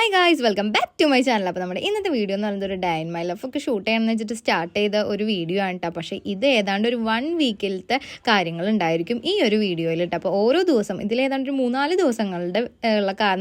Hi guys, welcome back to my channel. അപ്പോൾ നമ്മുടെ ഇന്നത്തെ വീഡിയോ എന്ന് പറയുന്നത് ഒരു ഡേ ഇൻ മൈ ലൈഫ് ഒക്കെ ഷൂട്ട് ചെയ്യണമെന്ന് വെച്ചിട്ട് സ്റ്റാർട്ട് ചെയ്ത ഒരു വീഡിയോ ആണ് കേട്ടോ. പക്ഷേ ഇത് ഏതാണ്ട് ഒരു 1 വീക്കിലത്തെ കാര്യങ്ങളുണ്ടായിരിക്കും ഈ ഒരു വീഡിയോയിൽ കേട്ടോ. അപ്പോൾ ഓരോ ദിവസം ഇതിലേതാണ്ട് ഒരു 3-4 ദിവസങ്ങളുടെ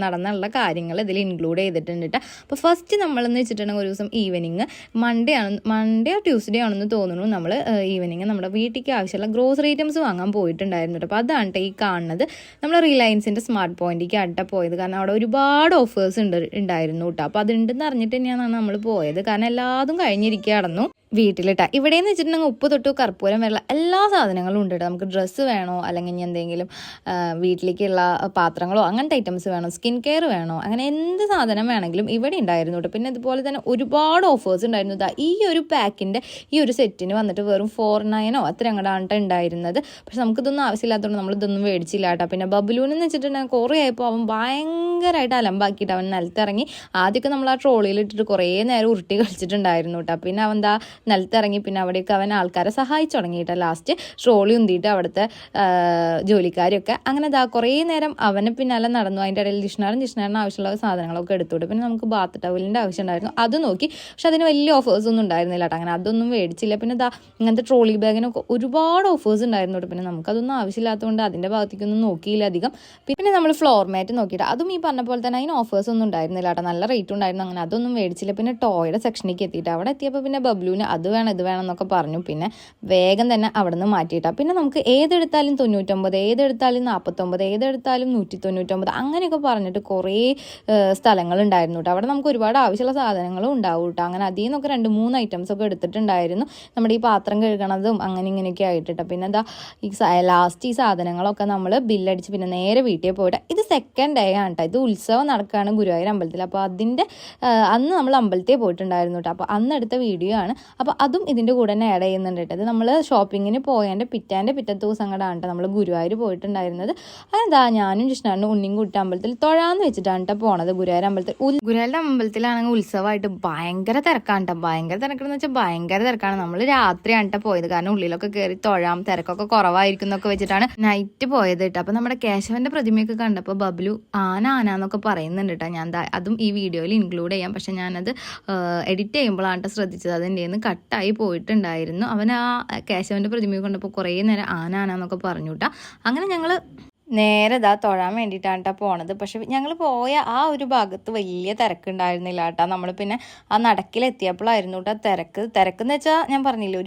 നടന്നുള്ള കാര്യങ്ങൾ ഇതിൽ ഇൻക്ലൂഡ് ചെയ്തിട്ടുണ്ട് കേട്ടോ. അപ്പോൾ ഫസ്റ്റ് നമ്മളെന്ന് വെച്ചിട്ടുണ്ടെങ്കിൽ ഒരു ദിവസം ഈവനിങ് മൺഡേ ട്യൂസ്ഡേ ആണെന്ന് തോന്നുന്നു, നമ്മൾ ഈവനിങ് നമ്മുടെ വീട്ടിലേക്ക് ആവശ്യമുള്ള ഗ്രോസറി ഐറ്റംസ് വാങ്ങാൻ പോയിട്ടുണ്ടായിരുന്നു കേട്ടോ. അപ്പോൾ അതാണ് കേട്ടോ ഈ കാണുന്നത്. നമ്മൾ റിലയൻസിൻ്റെ സ്മാർട്ട് പോയിന്റിലേക്ക് ആട്ടോ പോയത്. കാരണം അവിടെ ഒരുപാട് ഓഫേഴ്സ് ഉണ്ടായിരുന്നു കേട്ടോ. അപ്പോൾ അതുണ്ടെന്ന് അറിഞ്ഞിട്ട് തന്നെയാണ് നമ്മൾ പോയത്. കാരണം എല്ലാതും കഴിഞ്ഞിരിക്കുകയായിരുന്നു വീട്ടിലിട്ടാ. ഇവിടെയെന്ന് വെച്ചിട്ടുണ്ടെങ്കിൽ ഉപ്പ് തൊട്ട് കർപ്പൂരം വരെയുള്ള എല്ലാ സാധനങ്ങളും ഉണ്ട് കേട്ടോ. നമുക്ക് ഡ്രസ്സ് വേണോ, അല്ലെങ്കിൽ ഇനി എന്തെങ്കിലും വീട്ടിലേക്കുള്ള പാത്രങ്ങളോ അങ്ങനത്തെ ഐറ്റംസ് വേണോ, സ്കിൻ കെയർ വേണോ, അങ്ങനെ എന്ത് സാധനം വേണമെങ്കിലും ഇവിടെ ഉണ്ടായിരുന്നു കേട്ടോ. പിന്നെ അതുപോലെ തന്നെ ഒരുപാട് ഓഫേഴ്സ് ഉണ്ടായിരുന്നു. ഈ ഒരു പാക്കിൻ്റെ ഈ ഒരു സെറ്റിന് വന്നിട്ട് വെറും 4.9 അത്ര അങ്ങോട്ടാണ് ഉണ്ടായിരുന്നത്. പക്ഷെ നമുക്കിതൊന്നും ആവശ്യമില്ലാത്തതുകൊണ്ട് നമ്മളിതൊന്നും മേടിച്ചില്ല കേട്ടോ. പിന്നെ ബബുലൂന്ന് വെച്ചിട്ടുണ്ടെങ്കിൽ കുറേ ആയപ്പോൾ അവൻ ഭയങ്കരമായിട്ട് അലമ്പാക്കിയിട്ട് അവൻ നിലത്തിറങ്ങി. ആദ്യമൊക്കെ നമ്മൾ ആ ട്രോളിയിൽ ഇട്ടിട്ട് കുറേ നേരം ഉരുട്ടി കളിച്ചിട്ടുണ്ടായിരുന്നു കേട്ടോ. പിന്നെ അവൻ നിലത്തിറങ്ങി. പിന്നെ അവിടെയൊക്കെ അവൻ ആൾക്കാരെ സഹായിച്ചു തുടങ്ങിയിട്ട് ലാസ്റ്റ് ട്രോളി ഉന്തിയിട്ട് അവിടുത്തെ ജോലിക്കാരൊക്കെ അങ്ങനെ കുറേ നേരം അവന് പിന്നാലെ നടന്നു. അതിൻ്റെ ഇടയിൽ ജിഷ്ണാറിന് ആവശ്യമുള്ള സാധനങ്ങളൊക്കെ എടുത്തുവിട്ടു. പിന്നെ നമുക്ക് ബാത്ത് ടവലിൻ്റെ ആവശ്യം ഉണ്ടായിരുന്നു, അത് നോക്കി. പക്ഷെ അതിന് വലിയ ഓഫേഴ്സ് ഒന്നും ഉണ്ടായിരുന്നില്ല കേട്ടോ. അങ്ങനെ അതൊന്നും മേടിച്ചില്ല. പിന്നെ ഇങ്ങനത്തെ ട്രോളി ബാഗിനൊക്കെ ഒരുപാട് ഓഫേഴ്സ് ഉണ്ടായിരുന്നു കേട്ടോ. പിന്നെ നമുക്കതൊന്നും ആവശ്യമില്ലാത്തതുകൊണ്ട് അതിൻ്റെ ഭാഗത്തേക്കൊന്നും നോക്കിയില്ല അധികം. പിന്നെ നമ്മൾ ഫ്ലോർ മാറ്റ് നോക്കിയിട്ട് അതും ഈ പറഞ്ഞ പോലെ തന്നെ അതിന് ഓഫേഴ്സ് ഒന്നും ഉണ്ടായിരുന്നില്ല കേട്ടോ. നല്ല റേറ്റ് ഉണ്ടായിരുന്നു. അങ്ങനെ അതൊന്നും മേടിച്ചില്ല. പിന്നെ ടോയുടെ സെക്ഷനിലേക്ക് എത്തിയിട്ട് അവിടെ എത്തിയപ്പോൾ പിന്നെ ബബ്ലുവിന് അത് വേണം ഇത് വേണം എന്നൊക്കെ പറഞ്ഞു. പിന്നെ വേഗം തന്നെ അവിടെ നിന്ന് മാറ്റിയിട്ടാ. പിന്നെ നമുക്ക് ഏതെടുത്താലും 99, ഏതെടുത്താലും 49, ഏതെടുത്താലും 199 അങ്ങനെയൊക്കെ പറഞ്ഞിട്ട് കുറേ സ്ഥലങ്ങളുണ്ടായിരുന്നു കേട്ടോ. അവിടെ നമുക്ക് ഒരുപാട് ആവശ്യമുള്ള സാധനങ്ങളും ഉണ്ടാവും കേട്ടോ. അങ്ങനെ അതിൽ നിന്നൊക്കെ 2-3 ഐറ്റംസ് ഒക്കെ എടുത്തിട്ടുണ്ടായിരുന്നു. നമ്മുടെ ഈ പാത്രം കഴുകണതും അങ്ങനെ ഇങ്ങനെയൊക്കെ ആയിട്ടിട്ടോ. പിന്നെ ഈ ലാസ്റ്റ് ഈ സാധനങ്ങളൊക്കെ നമ്മൾ ബില്ലടിച്ച് പിന്നെ നേരെ വീട്ടിൽ പോയിട്ട്, ഇത് സെക്കൻഡ് ഡേ ആണ് കേട്ടോ. ഇത് ഉത്സവം നടക്കുകയാണ് ഗുരുവായൂർ അമ്പലത്തിൽ. അപ്പോൾ അതിൻ്റെ അന്ന് നമ്മൾ അമ്പലത്തിൽ പോയിട്ടുണ്ടായിരുന്നു കേട്ടോ. അപ്പോൾ അന്ന് എടുത്ത വീഡിയോ ആണ്. അപ്പോൾ അതും ഇതിൻ്റെ കൂടെ തന്നെ ആഡ് ചെയ്യുന്നുണ്ട് കേട്ടോ. ഇത് നമ്മൾ ഷോപ്പിങ്ങിന് പോയതിൻ്റെ പിറ്റത്തെ ദിവസം കൂടെ ആണ് കേട്ടോ നമ്മൾ ഗുരുവായൂർ പോയിട്ടുണ്ടായിരുന്നത്. അതെന്താ ഞാനും ജിഷ്ണാറിനും ഉണ്ണിയും കൂട്ടി അമ്പലത്തിൽ തൊഴാന്ന് വെച്ചിട്ടാണ് കേട്ടോ പോണത്. ഗുരുവായൂർ അമ്പലത്തിലാണെങ്കിൽ ഉത്സവമായിട്ട് ഭയങ്കര തിരക്കാണ് കേട്ടോ. ഭയങ്കര തിരക്കെന്ന് വെച്ചാൽ ഭയങ്കര തിരക്കാണ്. നമ്മൾ രാത്രിയാണ് കേട്ടോ പോയത്. കാരണം ഉള്ളിലൊക്കെ കയറി തൊഴാം, തിരക്കൊക്കെ കുറവായിരിക്കും എന്നൊക്കെ വെച്ചിട്ടാണ് നൈറ്റ് പോയത് കേട്ടോ. അപ്പോൾ നമ്മുടെ കേശവൻ്റെ പ്രതിമയൊക്കെ കണ്ടപ്പോൾ ബബ്ലു ആനന്നൊക്കെ പറയുന്നുണ്ട് കേട്ടോ. ഞാൻ അതും ഈ വീഡിയോയിൽ ഇൻക്ലൂഡ് ചെയ്യാം. പക്ഷെ ഞാനത് എഡിറ്റ് ചെയ്യുമ്പോഴാണ് ശ്രദ്ധിച്ചത്. അതിൻ്റെ നിന്ന് കട്ടായി പോയിട്ടുണ്ടായിരുന്നു. അവൻ ആ കേശവൻ്റെ പ്രതിമയെ കൊണ്ടപ്പോൾ കുറേ നേരം ആനന്നൊക്കെ പറഞ്ഞു കേട്ടോ. അങ്ങനെ ഞങ്ങൾ നേരെ തൊഴാൻ വേണ്ടിയിട്ടാണ് കേട്ടോ പോണത്. പക്ഷെ ഞങ്ങൾ പോയ ആ ഒരു ഭാഗത്ത് വലിയ തിരക്കുണ്ടായിരുന്നില്ല കേട്ടോ. നമ്മൾ പിന്നെ ആ നടക്കിലെത്തിയപ്പോഴായിരുന്നു കേട്ടോ തിരക്കെന്ന് വെച്ചാൽ ഞാൻ പറഞ്ഞില്ലേ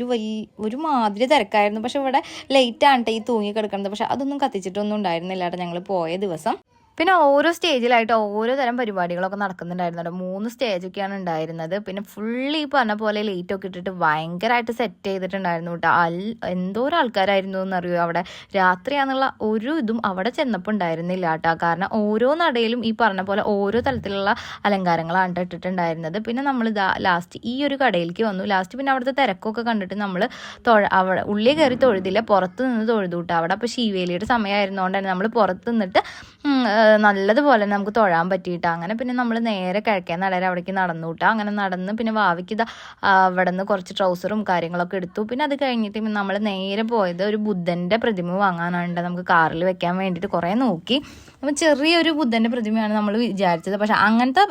ഒരു മാതിരി തിരക്കായിരുന്നു. പക്ഷെ ഇവിടെ ലേറ്റാണ് കേട്ടോ ഈ തൂങ്ങി കിടക്കുന്നത്. പക്ഷെ അതൊന്നും കത്തിച്ചിട്ടൊന്നും ഉണ്ടായിരുന്നില്ല കേട്ടോ ഞങ്ങൾ പോയ ദിവസം. പിന്നെ ഓരോ സ്റ്റേജിലായിട്ട് ഓരോ തരം പരിപാടികളൊക്കെ നടക്കുന്നുണ്ടായിരുന്നു. 3 സ്റ്റേജൊക്കെയാണ് ഉണ്ടായിരുന്നത്. പിന്നെ ഫുള്ള് ഈ പറഞ്ഞ പോലെ ലൈറ്റൊക്കെ ഇട്ടിട്ട് ഭയങ്കരമായിട്ട് സെറ്റ് ചെയ്തിട്ടുണ്ടായിരുന്നു കേട്ടോ. എന്തോരം ആൾക്കാരായിരുന്നു എന്നറിയോ അവിടെ. രാത്രിയാണെന്നുള്ള ഒരു ഇതും അവിടെ ചെന്നപ്പോൾ ഉണ്ടായിരുന്നില്ല കേട്ടോ. കാരണം ഓരോ നടയിലും ഈ പറഞ്ഞ പോലെ ഓരോ തരത്തിലുള്ള അലങ്കാരങ്ങളാണ് ഇട്ടിട്ടുണ്ടായിരുന്നത്. പിന്നെ നമ്മൾ ലാസ്റ്റ് ഈ ഒരു കടയിലേക്ക് വന്നു. ലാസ്റ്റ് പിന്നെ അവിടുത്തെ തിരക്കൊക്കെ കണ്ടിട്ട് നമ്മൾ അവിടെ ഉള്ളിൽ കയറി തൊഴുതില്ല, പുറത്ത് നിന്ന് തൊഴുതു കേട്ടോ. അവിടെ അപ്പോൾ ശീവേലിയുടെ സമയമായിരുന്നതുകൊണ്ട് തന്നെ നമ്മൾ പുറത്ത് നിന്നിട്ട് നല്ലതുപോലെ നമുക്ക് തൊഴാൻ പറ്റിയിട്ട്. അങ്ങനെ പിന്നെ നമ്മൾ നേരെ കിഴക്കേ നടയിൽ അവിടേക്ക് നടന്നു കിട്ടുക. അങ്ങനെ നടന്ന് പിന്നെ ഭാവിക്ക് അവിടെ നിന്ന് കുറച്ച് ട്രൗസറും കാര്യങ്ങളൊക്കെ എടുത്തു. പിന്നെ അത് കഴിഞ്ഞിട്ട് നമ്മൾ നേരെ പോയത് ഒരു ബുദ്ധൻ്റെ പ്രതിമ വാങ്ങാനാണ്. നമുക്ക് കാറിൽ വെക്കാൻ വേണ്ടിയിട്ട് കുറേ നോക്കി. അപ്പം ചെറിയൊരു ബുദ്ധൻ്റെ പ്രതിമയാണ് നമ്മൾ വിചാരിച്ചത്. പക്ഷെ അങ്ങനത്തെ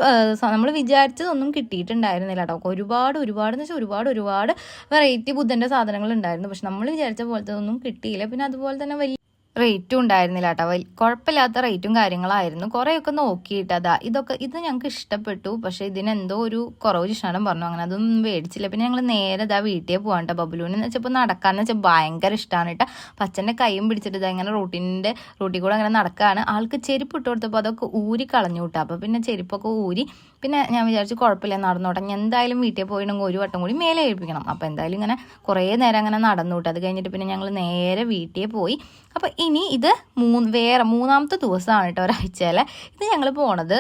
നമ്മൾ വിചാരിച്ചതൊന്നും കിട്ടിയിട്ടുണ്ടായിരുന്നില്ല കേട്ടോ. ഒരുപാടെന്ന് വെച്ചാൽ ഒരുപാട് വെറൈറ്റി ബുദ്ധൻ്റെ സാധനങ്ങൾ ഉണ്ടായിരുന്നു. പക്ഷെ നമ്മൾ വിചാരിച്ച പോലത്തെ ഒന്നും കിട്ടിയില്ല. പിന്നെ അതുപോലെ തന്നെ വലിയ റേറ്റും ഉണ്ടായിരുന്നില്ല കേട്ടോ. കുഴപ്പമില്ലാത്ത റേറ്റും കാര്യങ്ങളായിരുന്നു. കുറേയൊക്കെ നോക്കിയിട്ടതാ ഇത് ഞങ്ങൾക്ക് ഇഷ്ടപ്പെട്ടു. പക്ഷെ ഇതിനെന്തോ ഒരു കുറവ് ജിഷ്ണാടൻ പറഞ്ഞു. അങ്ങനെ അതൊന്നും മേടിച്ചില്ല. പിന്നെ ഞങ്ങൾ നേരെ വീട്ടിൽ പോകാൻ കേട്ടോ. ബബുലൂന്ന് വെച്ചപ്പോൾ നടക്കാന്ന് വെച്ചാൽ ഭയങ്കര ഇഷ്ടമാണ് കേട്ടോ. പച്ചൻ്റെ കൈയും പിടിച്ചിട്ട് ഇങ്ങനെ റൂട്ടിൽ കൂടെ അങ്ങനെ നടക്കുകയാണ്. ആൾക്ക് ചെരുപ്പ് ഇട്ട് കൊടുത്തപ്പോൾ അതൊക്കെ ഊരി കളഞ്ഞു കേട്ടോ. അപ്പോൾ പിന്നെ ചെരുപ്പൊക്കെ ഊരി. പിന്നെ ഞാൻ വിചാരിച്ചു കുഴപ്പമില്ല നടന്നോട്ടെ, ഞാൻ എന്തായാലും വീട്ടിൽ പോയിട്ടുണ്ടെങ്കിൽ ഒരു വട്ടം കൂടി മേലെ ഏൽപ്പിക്കണം. അപ്പോൾ എന്തായാലും ഇങ്ങനെ കുറേ നേരം അങ്ങനെ നടന്നു കേട്ടോ. അത് കഴിഞ്ഞിട്ട് പിന്നെ ഞങ്ങൾ നേരെ വീട്ടിൽ പോയി. അപ്പോൾ ഇനി ഇത് മൂന്നാമത്തെ ദിവസമാണ് കേട്ടോ ഒരാഴ്ചയിലെ. ഇത് ഞങ്ങൾ പോണത്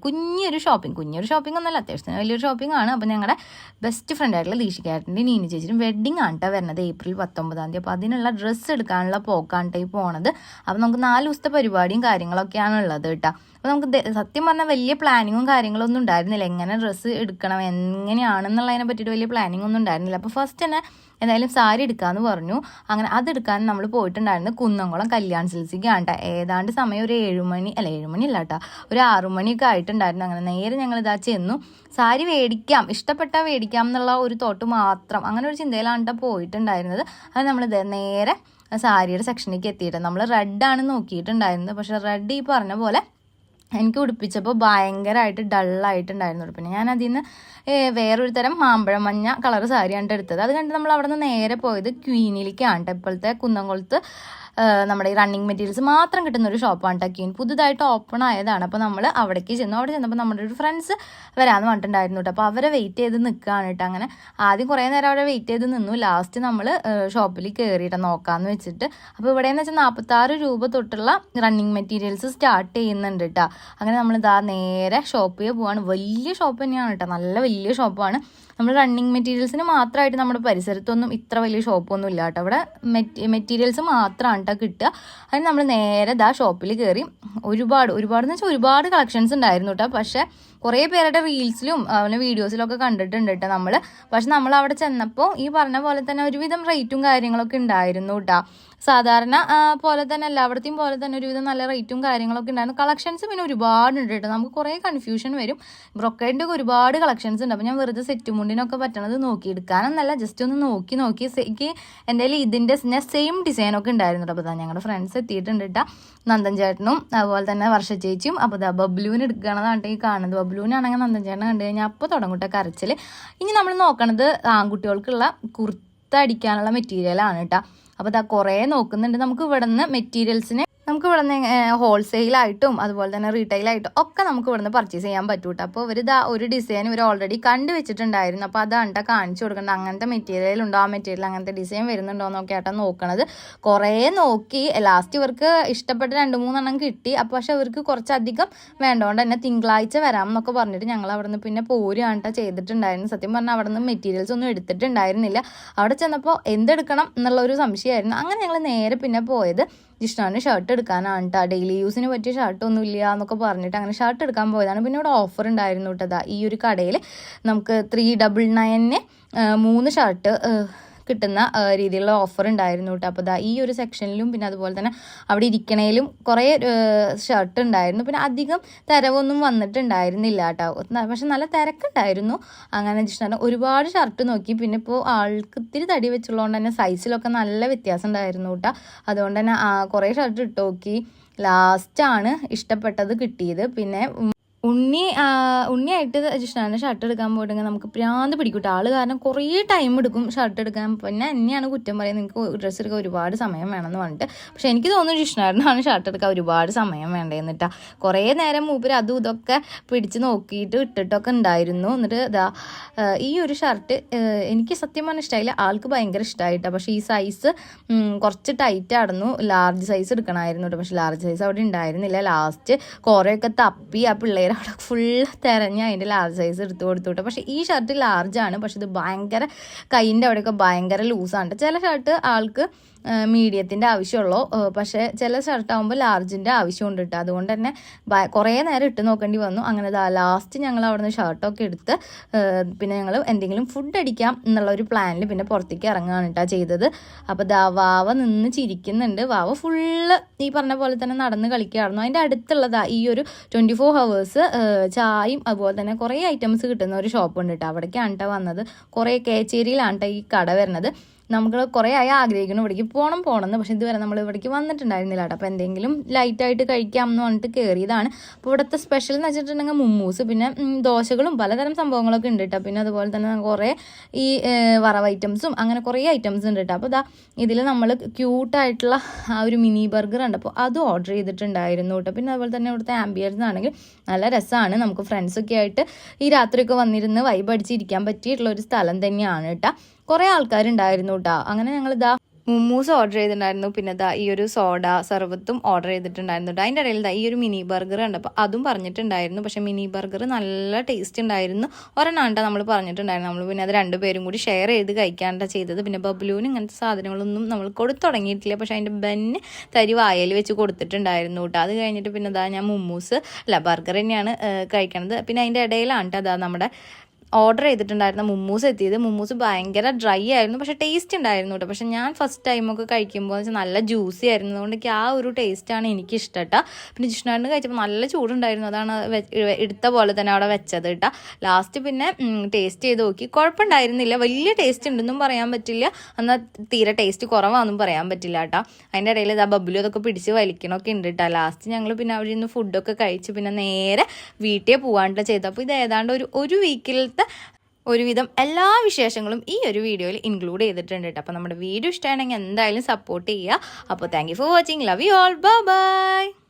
കുഞ്ഞൊരു ഷോപ്പിംഗ് ഒന്നല്ല, അത്യാവശ്യത്തിന് വലിയൊരു ഷോപ്പിംഗ് ആണ്. അപ്പോൾ ഞങ്ങളുടെ ബെസ്റ്റ് ഫ്രണ്ടായിട്ടുള്ള ദീക്ഷിക്കാരൻ്റെ നീനി ചേച്ചിയും വെഡ്ഡിങ് ആണ് കേട്ടോ വരുന്നത് ഏപ്രിൽ 19. അപ്പോൾ അതിനുള്ള ഡ്രസ്സ് എടുക്കാനുള്ള പോക്കാണ് കേട്ടോ ഈ പോണത്. അപ്പോൾ നമുക്ക് 4 ദിവസത്തെ പരിപാടിയും കാര്യങ്ങളൊക്കെയാണ് ഉള്ളത് കേട്ടോ. അപ്പോൾ നമുക്ക് സത്യം പറഞ്ഞാൽ വലിയ പ്ലാനിങ്ങും കാര്യങ്ങളൊന്നും ഉണ്ടായിരുന്നില്ല, എങ്ങനെ ഡ്രസ്സ് എടുക്കണം എങ്ങനെയാണെന്നുള്ളതിനെ പറ്റിയിട്ട് വലിയ പ്ലാനിങ് ഒന്നും ഉണ്ടായിരുന്നില്ല. അപ്പോൾ ഫസ്റ്റ് തന്നെ എന്തായാലും സാരി എടുക്കാമെന്ന് പറഞ്ഞു. അങ്ങനെ അതെടുക്കാൻ നമ്മൾ പോയിട്ടുണ്ടായിരുന്നു കുന്നംകുളം കല്യാൺ സിൽസിക്കാണ് കേട്ടോ. ഏതാണ്ട് സമയം ഒരു 7 മണി അല്ല 7 മണി അല്ല കേട്ടോ, ഒരു 6 മണിയൊക്കെ ആയിട്ടുണ്ടായിരുന്നു. അങ്ങനെ നേരെ ഞങ്ങൾ ഇതാ ചെന്നു. സാരി മേടിക്കാം, ഇഷ്ടപ്പെട്ടാൽ മേടിക്കാം എന്നുള്ള ഒരു തോട്ട് മാത്രം, അങ്ങനെ ഒരു ചിന്തയിലാണ് കേട്ടോ പോയിട്ടുണ്ടായിരുന്നത്. അത് നമ്മൾ നേരെ സാരിയുടെ സെക്ഷനിലേക്ക് എത്തിയിട്ട് നമ്മൾ റെഡാണ് നോക്കിയിട്ടുണ്ടായിരുന്നത്. പക്ഷേ റെഡ് ഈ പറഞ്ഞ പോലെ എനിക്ക് ഉടുപ്പിച്ചപ്പോൾ ഭയങ്കരമായിട്ട് ഡള്ളായിട്ടുണ്ടായിരുന്നു. പിന്നെ ഞാൻ അതിൽ നിന്ന് വേറൊരു തരം മാമ്പഴം മഞ്ഞ കളർ സാരിയാണ് എടുത്തത്. അത് കണ്ട് നമ്മൾ അവിടെ നിന്ന് നേരെ പോയത് ക്വീനിലേക്കാണ് കേട്ടോ. ഇപ്പോഴത്തെ കുന്നംകുളത്ത് നമ്മുടെ ഈ റണ്ണിങ് മെറ്റീരിയൽസ് മാത്രം കിട്ടുന്ന ഒരു ഷോപ്പാണ് കേട്ടോ ക്വീൻ, പുതുതായിട്ട് ഓപ്പൺ ആയതാണ്. അപ്പോൾ നമ്മൾ അവിടേക്ക് ചെന്നു. അവിടെ ചെന്നപ്പോൾ നമ്മുടെ ഒരു ഫ്രണ്ട്സ് വരാമെന്ന് പറഞ്ഞിട്ടുണ്ടായിരുന്നു കേട്ടോ. അപ്പോൾ അവരെ വെയിറ്റ് ചെയ്ത് നിൽക്കുകയാണ് കേട്ടോ. അങ്ങനെ ആദ്യം കുറേ നേരം അവിടെ വെയിറ്റ് ചെയ്ത് നിന്നു. ലാസ്റ്റ് നമ്മൾ ഷോപ്പിൽ കയറിയിട്ട് നോക്കാമെന്ന് വെച്ചിട്ട്. അപ്പോൾ ഇവിടെയെന്ന് വെച്ചാൽ 46 രൂപ തൊട്ടുള്ള റണ്ണിങ് മെറ്റീരിയൽസ് സ്റ്റാർട്ട് ചെയ്യുന്നുണ്ട് കേട്ടോ. അങ്ങനെ നമ്മൾ ഇതാ നേരെ ഷോപ്പിൽ പോവാണ്. വലിയ ഷോപ്പ് തന്നെയാണ് കേട്ടോ, നല്ല വലിയ ഷോപ്പാണ്. നമ്മൾ റണ്ണിങ് മെറ്റീരിയൽസിന് മാത്രമായിട്ട് നമ്മുടെ പരിസരത്തൊന്നും ഇത്ര വലിയ ഷോപ്പൊന്നും ഇല്ല കേട്ടോ. അവിടെ മെറ്റീരിയൽസ് മാത്രമാണ് കേട്ടോ കിട്ടുക. അതിന് നമ്മൾ നേരെ ഷോപ്പിൽ കയറി. ഒരുപാട് എന്ന് വെച്ചാൽ ഒരുപാട് കളക്ഷൻസ് ഉണ്ടായിരുന്നു കേട്ടോ. പക്ഷേ കുറേ പേരുടെ റീൽസിലും അതുപോലെ വീഡിയോസിലൊക്കെ കണ്ടിട്ടുണ്ട് കേട്ടോ നമ്മൾ. പക്ഷെ നമ്മൾ അവിടെ ചെന്നപ്പോൾ ഈ പറഞ്ഞ പോലെ തന്നെ ഒരുവിധം റേറ്റും കാര്യങ്ങളൊക്കെ ഉണ്ടായിരുന്നു കേട്ടോ. സാധാരണ പോലെ തന്നെ എല്ലായിടത്തെയും പോലെ തന്നെ ഒരുവിധം നല്ല റേറ്റും കാര്യങ്ങളൊക്കെ ഉണ്ടായിരുന്നു. കളക്ഷൻസ് പിന്നെ ഒരുപാടുണ്ട് കേട്ടോ. നമുക്ക് കുറേ കൺഫ്യൂഷൻ വരും. ബ്രൊക്കേഡിൻ്റെ ഒക്കെ ഒരുപാട് കളക്ഷൻസ് ഉണ്ട്. അപ്പോൾ ഞാൻ വെറുതെ സെറ്റ് മുണ്ടിനൊക്കെ പറ്റണത് നോക്കി എടുക്കാനൊന്നല്ല, ജസ്റ്റ് ഒന്ന് നോക്കി എനിക്ക് എൻ്റെ കയ്യിൽ ഇതിൻ്റെ സെയിം ഡിസൈനൊക്കെ ഉണ്ടായിരുന്നു കേട്ടോ. അപ്പോൾ ഞങ്ങളുടെ ഫ്രണ്ട്സ് എത്തിയിട്ടുണ്ട് കേട്ടോ, നന്ദൻ ചേട്ടനും അതുപോലെ തന്നെ വർഷ ചേച്ചിയും. അപ്പോൾ ബബ്ലുവിന് എടുക്കണതാണ് ഈ കാണുന്നത്. ബബ്ലുവിനാണെങ്കിൽ നന്ദൻ ചേട്ടനെ കണ്ടു കഴിഞ്ഞാൽ അപ്പോൾ തുടങ്ങട്ടെ കരച്ചിൽ. ഇനി നമ്മൾ നോക്കണത് ആൺകുട്ടികൾക്കുള്ള കുർത്ത അടിക്കാനുള്ള മെറ്റീരിയലാണ് കേട്ടോ. അപ്പോൾ കുറേ നോക്കുന്നുണ്ട്. നമുക്ക് ഇവിടെ നിന്ന് മെറ്റീരിയൽസിന് നമുക്ക് ഇവിടെ നിന്ന് ഹോൾസെയിലായിട്ടും അതുപോലെ തന്നെ റീറ്റെയിലായിട്ടും ഒക്കെ നമുക്ക് ഇവിടെ നിന്ന് പർച്ചേസ് ചെയ്യാൻ പറ്റൂട്ടോ. അപ്പോൾ ഒരു ഡിസൈൻ ഇവർ ഓൾറെഡി കണ്ടു വെച്ചിട്ടുണ്ടായിരുന്നു. അപ്പോൾ അതാണ് കാണിച്ചു കൊടുക്കേണ്ടത്. അങ്ങനത്തെ മെറ്റീരിയൽ ഉണ്ടോ, ആ മെറ്റീരിയൽ അങ്ങനത്തെ ഡിസൈൻ വരുന്നുണ്ടോ എന്നൊക്കെ ആട്ടോ നോക്കണത്. കുറേ നോക്കി ലാസ്റ്റ് ഇവർക്ക് ഇഷ്ടപ്പെട്ട 2-3 കിട്ടി. അപ്പോൾ പക്ഷെ ഇവർക്ക് കുറച്ചധികം വേണ്ടതുകൊണ്ട് തന്നെ തിങ്കളാഴ്ച വരാം എന്നൊക്കെ പറഞ്ഞിട്ട് ഞങ്ങൾ അവിടെ നിന്ന് പിന്നെ പോരുകയാണ് ചെയ്തിട്ടുണ്ടായിരുന്നു. സത്യം പറഞ്ഞാൽ അവിടെ നിന്ന് മെറ്റീരിയൽസ് ഒന്നും എടുത്തിട്ടുണ്ടായിരുന്നില്ല. അവിടെ ചെന്നപ്പോൾ എന്തെടുക്കണം എന്നുള്ളൊരു സംശയമായിരുന്നു. അങ്ങനെ ഞങ്ങൾ നേരെ പിന്നെ പോയത് ജിഷ്ണാന് ഷർട്ട് എടുക്കാനാണ് കേട്ടോ. ഡെയിലി യൂസിന് പറ്റിയ ഷർട്ടൊന്നും ഇല്ല എന്നൊക്കെ പറഞ്ഞിട്ട് അങ്ങനെ ഷർട്ട് എടുക്കാൻ പോയതാണ്. പിന്നെ ഇവിടെ ഓഫർ ഉണ്ടായിരുന്നു കേട്ടോ. ഈ ഒരു കടയിൽ നമുക്ക് 399-ന് 3 ഷർട്ട് കിട്ടുന്ന രീതിയിലുള്ള ഓഫർ ഉണ്ടായിരുന്നു കേട്ടോ. അപ്പോൾ ഈ ഒരു സെക്ഷനിലും പിന്നെ അതുപോലെ തന്നെ അവിടെ ഇരിക്കണേലും കുറേ ഷർട്ട് ഉണ്ടായിരുന്നു. പിന്നെ അധികം തിരവൊന്നും വന്നിട്ടുണ്ടായിരുന്നില്ല കേട്ടോ. പക്ഷെ നല്ല തിരക്കുണ്ടായിരുന്നു. അങ്ങനെ ജിഷ്ണ ഒരുപാട് ഷർട്ട് നോക്കി. പിന്നെ ഇപ്പോൾ ആൾക്ക് ഇത്തിരി തടി വെച്ചുള്ളതുകൊണ്ട് തന്നെ സൈസിലൊക്കെ നല്ല വ്യത്യാസം ഉണ്ടായിരുന്നു കേട്ടോ. അതുകൊണ്ട് തന്നെ കുറേ ഷർട്ട് ഇട്ട് നോക്കി. ലാസ്റ്റാണ് ഇഷ്ടപ്പെട്ടത് കിട്ടിയത്. പിന്നെ ഉണ്ണിയായിട്ട് ജിഷ്ണാനെ ഷർട്ട് എടുക്കാൻ പോയിട്ടുണ്ടെങ്കിൽ നമുക്ക് പ്രാന്ത് പിടിക്കൂട്ടോ. ആൾ കാരണം കുറേ ടൈം എടുക്കും ഷർട്ട് എടുക്കാൻ. പിന്നെ എന്നെയാണ് കുറ്റം പറയുന്നത്, നിങ്ങൾക്ക് ഡ്രസ്സ് എടുക്കാൻ ഒരുപാട് സമയം വേണമെന്ന് പറഞ്ഞിട്ട്. പക്ഷെ എനിക്ക് തോന്നുന്നു ജിഷ്ണാറിനാണ് ഷർട്ട് എടുക്കാൻ ഒരുപാട് സമയം വേണ്ടതെന്നിട്ടാ. കുറേ നേരം മൂപ്പര് അതും ഇതൊക്കെ പിടിച്ച് നോക്കിയിട്ട് ഇട്ടിട്ടൊക്കെ ഉണ്ടായിരുന്നു. എന്നിട്ട് ഈ ഒരു ഷർട്ട് എനിക്ക് സത്യം പറഞ്ഞാൽ ഇഷ്ടമായില്ല, ആൾക്ക് ഭയങ്കര ഇഷ്ടമായിട്ടാണ്. പക്ഷേ ഈ സൈസ് കുറച്ച് ടൈറ്റ് ആയിരുന്നു. ലാർജ് സൈസ് എടുക്കണമായിരുന്നു കേട്ടോ. പക്ഷെ ലാർജ് സൈസ് അവിടെ ഉണ്ടായിരുന്നില്ല. ലാസ്റ്റ് കുറേയൊക്കെ തപ്പി ആ പിള്ളേർ അവിടെ ഫുൾ തിരഞ്ഞ് അതിൻ്റെ ലാർജ് സൈസ് എടുത്തു കൊടുത്തു കേട്ടോ. പക്ഷേ ഈ ഷർട്ട് ലാർജാണ്. പക്ഷെ ഇത് ഭയങ്കര കൈയിൻ്റെ അവിടെയൊക്കെ ഭയങ്കര ലൂസാണ്. ചില ഷർട്ട് ആൾക്ക് മീഡിയത്തിൻ്റെ ആവശ്യമുള്ളൂ, പക്ഷേ ചില ഷർട്ടാകുമ്പോൾ ലാർജിൻ്റെ ആവശ്യമുണ്ട് കേട്ടോ. അതുകൊണ്ട് തന്നെ കുറേ നേരം ഇട്ട് നോക്കേണ്ടി വന്നു. അങ്ങനെ ലാസ്റ്റ് ഞങ്ങൾ അവിടെ നിന്ന് ഷർട്ടൊക്കെ എടുത്ത് പിന്നെ ഞങ്ങൾ എന്തെങ്കിലും ഫുഡ് അടിക്കാം എന്നുള്ള ഒരു പ്ലാനിൽ പിന്നെ പുറത്തേക്ക് ഇറങ്ങുകയാണ് കേട്ടോ ചെയ്തത്. അപ്പോൾ വാവ നിന്ന് ചിരിക്കുന്നുണ്ട്. വാവ ഫുള്ള് ഈ പറഞ്ഞ പോലെ തന്നെ നടന്ന് കളിക്കുകയായിരുന്നു. അതിൻ്റെ അടുത്തുള്ളതാ ഈ ഒരു 24 hours ചായയും അതുപോലെ തന്നെ കുറേ ഐറ്റംസ് കിട്ടുന്ന ഒരു ഷോപ്പുണ്ട് കേട്ടോ. അവിടേക്കാണ് കേട്ടോ വന്നത്. കുറേ കേച്ചേരിയിലാണ് കേട്ടോ ഈ കട വരുന്നത്. നമുക്ക് കുറേ ആയി ആഗ്രഹിക്കണം ഇവിടേക്ക് പോകണമെന്ന്. പക്ഷേ ഇതുവരെ നമ്മൾ ഇവിടേക്ക് വന്നിട്ടുണ്ടായിരുന്നില്ല കേട്ടോ. അപ്പോൾ എന്തെങ്കിലും ലൈറ്റായിട്ട് കഴിക്കാം എന്ന് പറഞ്ഞിട്ട് കയറിയതാണ്. അപ്പോൾ ഇവിടുത്തെ സ്പെഷ്യൽ എന്ന് വെച്ചിട്ടുണ്ടെങ്കിൽ മുമ്മൂസ്, പിന്നെ ദോശകളും പലതരം സംഭവങ്ങളൊക്കെ ഉണ്ട് കേട്ടോ. പിന്നെ അതുപോലെ തന്നെ കുറേ ഈ വറവ് ഐറ്റംസും അങ്ങനെ കുറേ ഐറ്റംസ് ഉണ്ട് കേട്ടോ. അപ്പോൾ ഇതിൽ നമ്മൾ ക്യൂട്ടായിട്ടുള്ള ആ ഒരു മിനി ബർഗർ ഉണ്ട്, അപ്പോൾ അത് ഓർഡർ ചെയ്തിട്ടുണ്ടായിരുന്നു കേട്ടോ. പിന്നെ അതുപോലെ തന്നെ ഇവിടുത്തെ ആംബിയൻസ് ആണെങ്കിൽ നല്ല രസമാണ്. നമുക്ക് ഫ്രണ്ട്സൊക്കെ ആയിട്ട് ഈ രാത്രിയൊക്കെ വന്നിരുന്ന് വൈബ് അടിച്ചിരിക്കാൻ പറ്റിയിട്ടുള്ള ഒരു സ്ഥലം തന്നെയാണ് കേട്ടോ. കുറേ ആൾക്കാരുണ്ടായിരുന്നു കേട്ടോ. അങ്ങനെ ഞങ്ങൾ മുമ്മൂസ് ഓർഡർ ചെയ്തിട്ടുണ്ടായിരുന്നു. പിന്നെ ഈ ഒരു സോഡ സർബത്തും ഓർഡർ ചെയ്തിട്ടുണ്ടായിരുന്നു. അതിൻ്റെ ഇടയിൽ ഈ ഒരു മിനി ബർഗർ കണ്ടപ്പോൾ അതും പറഞ്ഞിട്ടുണ്ടായിരുന്നു. പക്ഷേ മിനി ബർഗർ നല്ല ടേസ്റ്റ് ഉണ്ടായിരുന്നു. ഒരെണ്ണാണ്ട നമ്മൾ പറഞ്ഞിട്ടുണ്ടായിരുന്നു. നമ്മൾ പിന്നെ അത് രണ്ടുപേരും കൂടി ഷെയർ ചെയ്ത് കഴിക്കാണ്ട ചെയ്തത്. പിന്നെ ബബ്ലുവിന് ഇങ്ങനത്തെ സാധനങ്ങളൊന്നും നമ്മൾ കൊടുത്തു തുടങ്ങിയിട്ടില്ല. പക്ഷേ അതിൻ്റെ ബെന്ന് തരി വായൽ വെച്ച് കൊടുത്തിട്ടുണ്ടായിരുന്നു കേട്ടോ. അത് കഴിഞ്ഞിട്ട് പിന്നെ ഞാൻ മുമ്മൂസ് ബർഗർ തന്നെയാണ് കഴിക്കണത്. പിന്നെ അതിൻ്റെ ഇടയിലാണ് കേട്ടോ നമ്മുടെ ഓർഡർ ചെയ്തിട്ടുണ്ടായിരുന്ന മുമ്മൂസ് എത്തിയത്. മുമ്മൂസ് ഭയങ്കര ഡ്രൈ ആയിരുന്നു, പക്ഷേ ടേസ്റ്റ് ഉണ്ടായിരുന്നു കേട്ടോ. പക്ഷേ ഞാൻ ഫസ്റ്റ് ടൈമൊക്കെ കഴിക്കുമ്പോൾ വെച്ചാൽ നല്ല ജ്യൂസി ആയിരുന്നു. അതുകൊണ്ട് ആ ഒരു ടേസ്റ്റാണ് എനിക്ക് ഇഷ്ടം കേട്ടോ. പിന്നെ ജിഷ്ണാണ്ട് കഴിച്ചപ്പോൾ നല്ല ചൂടുണ്ടായിരുന്നു. അതാണ് എടുത്ത പോലെ തന്നെ അവിടെ വെച്ചത് കേട്ടോ. ലാസ്റ്റ് പിന്നെ ടേസ്റ്റ് ചെയ്ത് നോക്കി, കുഴപ്പമുണ്ടായിരുന്നില്ല. വലിയ ടേസ്റ്റ് ഉണ്ടെന്നും പറയാൻ പറ്റില്ല, എന്നാൽ തീരെ ടേസ്റ്റ് കുറവാണെന്നും പറയാൻ പറ്റില്ല കേട്ടോ. അതിൻ്റെ ഇടയിൽ ബബ്ലു അതൊക്കെ പിടിച്ച് വലിക്കണമൊക്കെ ഉണ്ട് കേട്ടോ. ലാസ്റ്റ് ഞങ്ങൾ പിന്നെ അവിടെ നിന്ന് ഫുഡൊക്കെ കഴിച്ച് പിന്നെ നേരെ വീട്ടിൽ പോകാണ്ട് ചെയ്തു. അപ്പോൾ ഇത് ഏതാണ്ട് ഒരു വീക്കിലത്തെ ഒരുവിധം എല്ലാ വിശേഷങ്ങളും ഈ ഒരു വീഡിയോയിൽ ഇൻക്ലൂഡ് ചെയ്തിട്ടുണ്ട് കേട്ടോ. അപ്പോൾ നമ്മുടെ വീഡിയോ ഇഷ്ടമാണെങ്കിൽ എന്തായാലും സപ്പോർട്ട് ചെയ്യുക. അപ്പോൾ thank you for watching. Love you all. Bye bye.